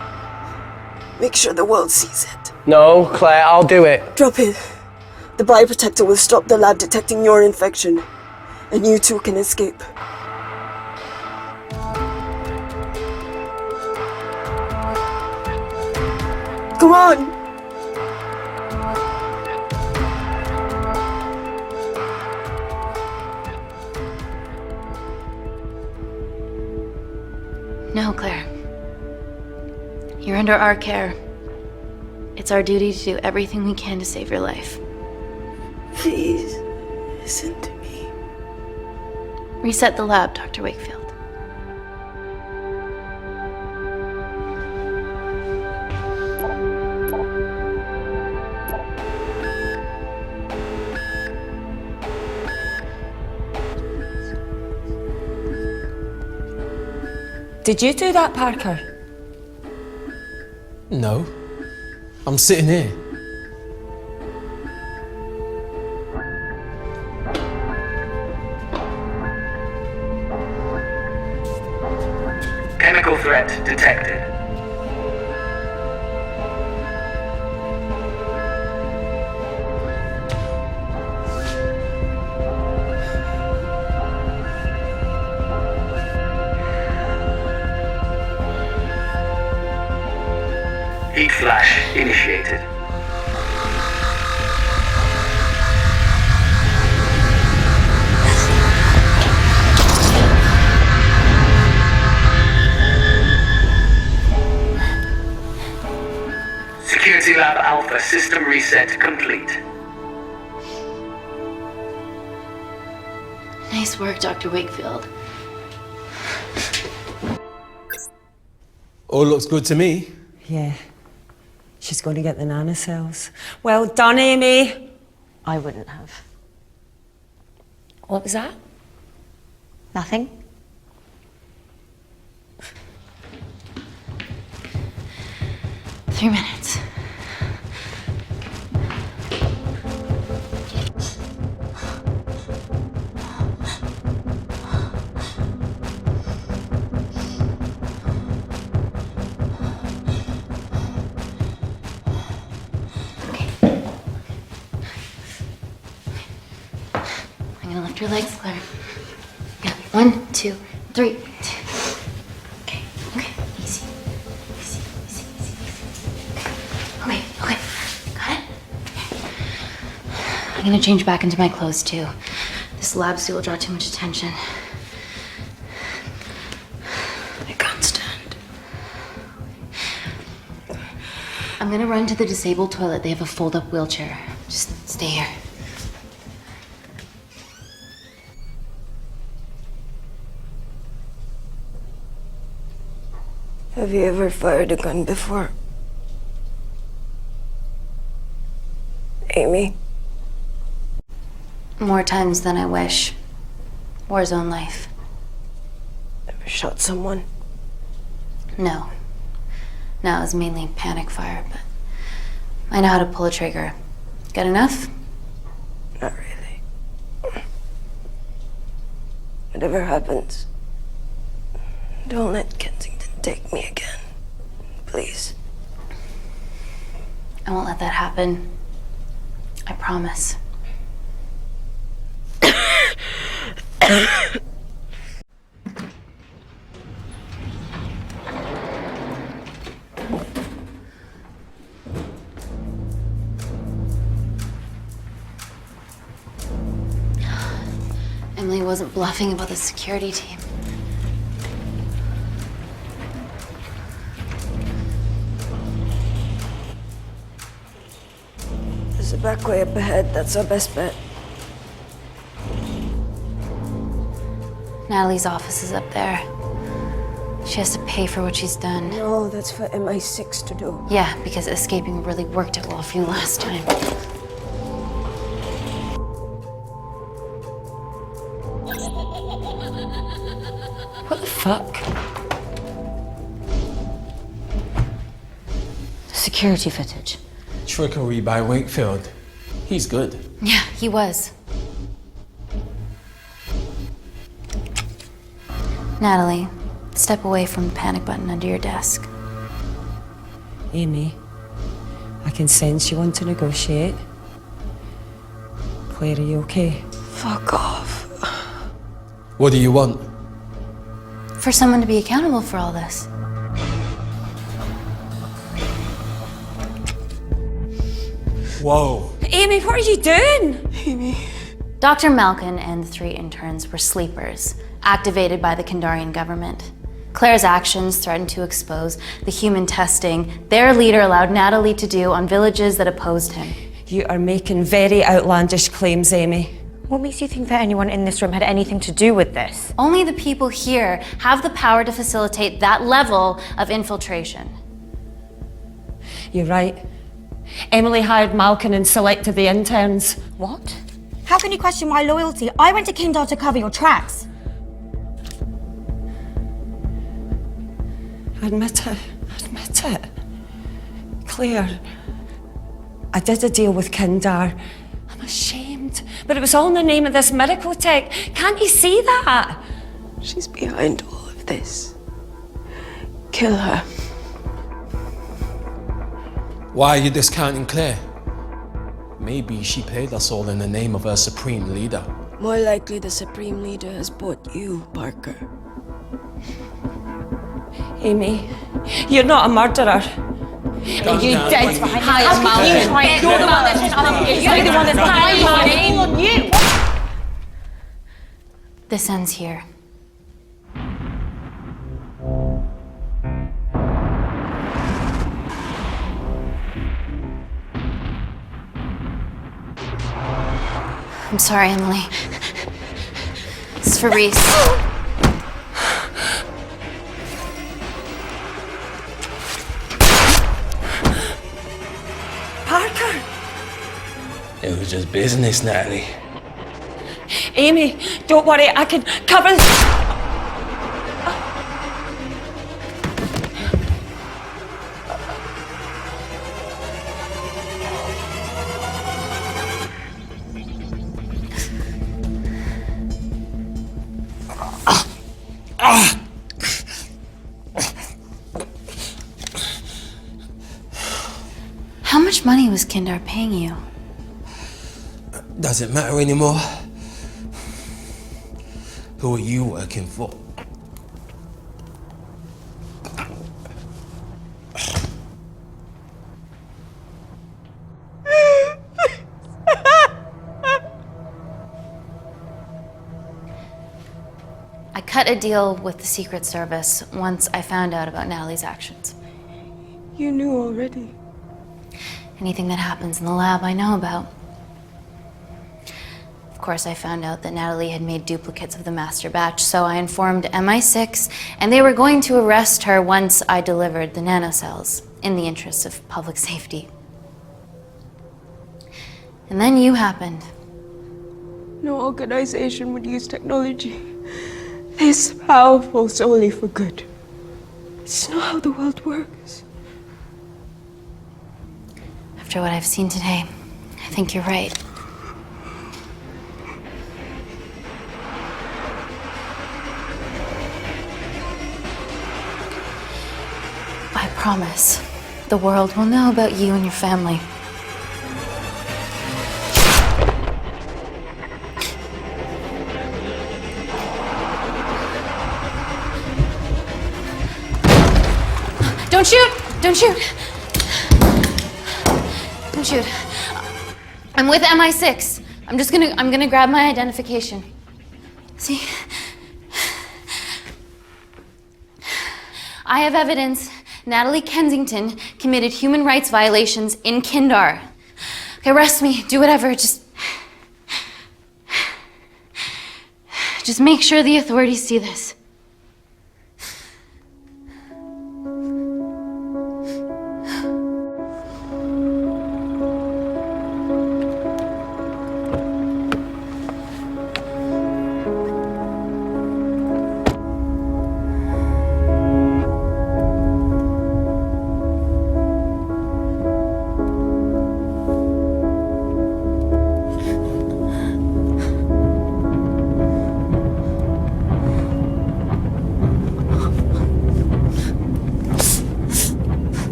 Make sure the world sees it. No, Claire, I'll do it. Drop it. The bioprotector will stop the lab detecting your infection, and you too can escape. Come on! No, Claire. You're under our care. It's our duty to do everything we can to save your life. Please, listen to me. Reset the lab, Dr. Wakefield. Did you do that, Parker? No. I'm sitting here. Chemical threat detected. Heat flash initiated. Security Lab Alpha system reset complete. Nice work, Dr. Wakefield. All looks good to me. Yeah. She's going to get the nanocells. Well done, Amy. I wouldn't have. What was that? Nothing. 3 minutes. I'm gonna lift your legs, Claire. Yeah, 1, 2, 3. Okay, easy. Okay, got it? I'm gonna change back into my clothes too. This lab suit will draw too much attention. I can't stand. I'm gonna run to the disabled toilet. They have a fold-up wheelchair. Just stay here. Have you ever fired a gun before? Amy? More times than I wish. War zone life. Ever shot someone? No. No, it was mainly panic fire, but I know how to pull a trigger. Good enough? Not really. Whatever happens, don't let Kensington take me again. Please. I won't let that happen. I promise. Emily wasn't bluffing about the security team. There's a back way up ahead. That's our best bet. Natalie's office is up there. She has to pay for what she's done. No, that's for MI6 to do. Yeah, because escaping really worked out well for you last time. What the fuck? Security footage. Trickery by Wakefield. He's good. Yeah, he was. Natalie, step away from the panic button under your desk. Amy, I can sense you want to negotiate. Claire, are you okay? Fuck off. What do you want? For someone to be accountable for all this. Whoa. Amy, what are you doing? Amy. Dr. Malkin and the 3 interns were sleepers, activated by the Kandarian government. Claire's actions threatened to expose the human testing their leader allowed Natalie to do on villages that opposed him. You are making very outlandish claims, Amy. What makes you think that anyone in this room had anything to do with this? Only the people here have the power to facilitate that level of infiltration. You're right. Emily hired Malkin and selected the interns. What? How can you question my loyalty? I went to Kindar to cover your tracks. Admit it. Admit it. Claire, I did a deal with Kindar. I'm ashamed, but it was all in the name of this miracle tech. Can't you see that? She's behind all of this. Kill her. Why are you discounting Claire? Maybe she played us all in the name of her supreme leader. More likely the Supreme Leader has bought you, Parker. Amy, you're not a murderer. You did hire Malkin. You're the one that's You're the one that's lying on you. This ends here. I'm sorry, Emily. This is for Reese. Parker! It was just business, Natalie. Amy, don't worry, I can cover. How much money was Kindar paying you? Does it matter anymore? Who are you working for? I cut a deal with the Secret Service once I found out about Natalie's actions. You knew already. Anything that happens in the lab, I know about. Of course, I found out that Natalie had made duplicates of the master batch, so I informed MI6, and they were going to arrest her once I delivered the nanocells, in the interests of public safety. And then you happened. No organization would use technology this powerful solely for good. It's not how the world works. After what I've seen today, I think you're right. I promise, the world will know about you and your family. Don't shoot! Don't shoot! Don't shoot. I'm with MI6. I'm gonna grab my identification. See? I have evidence Natalie Kensington committed human rights violations in Kindar. Okay, arrest me, do whatever, just make sure the authorities see this.